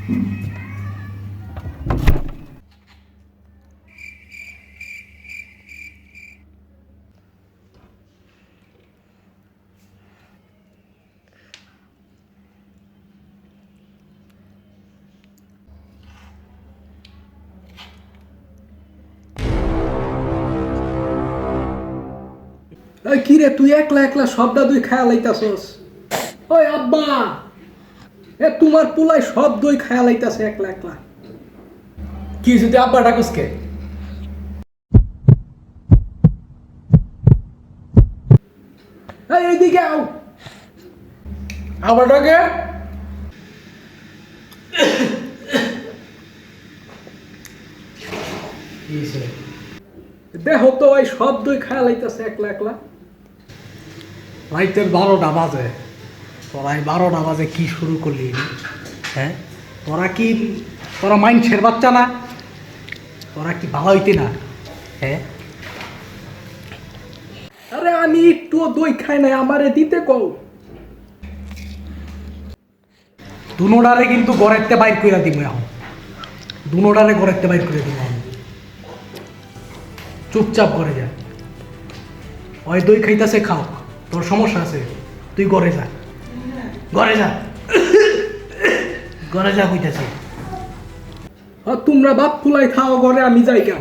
কি রে তুই একলা একলা সবটা তুই খায়া লাইতাছস? ওই আব্বা, এ তোমার পোলাই সব দই খায়া লাইতাছে একলা একলা। কি যদি আব্বা ডাকুসকে? এইদিকে আও। আব্বা ডাকে? দেখো তো ওই সব দই খায়া লাইতাছে একলা একলা। রাইতের 12টা বাজে, তোরা এই 12টা বাজে কি শুরু করলি? হ্যাঁ, তোরা মাইন্ডসের বাচ্চা না? তোরা কি ভালো হইতে না? হ্যাঁ, আরে আমি একটু দই খাই নাই, আমারে দিতে কও। দুনোডারে কিন্তু গড়াইতে বাইর করে দিব এখন। দুনোডারে গড়াইতে বাইর করে দিব এখন। চুপচাপ করে যা। ওই দই খাইতাছে খাও, তোর সমস্যা আছে, তুই ঘরে যা, ঘরে যা, ঘরে যা কইতাছি। তোমরা বাপ ফুলাই খাও ঘরে, আমি যাই গা।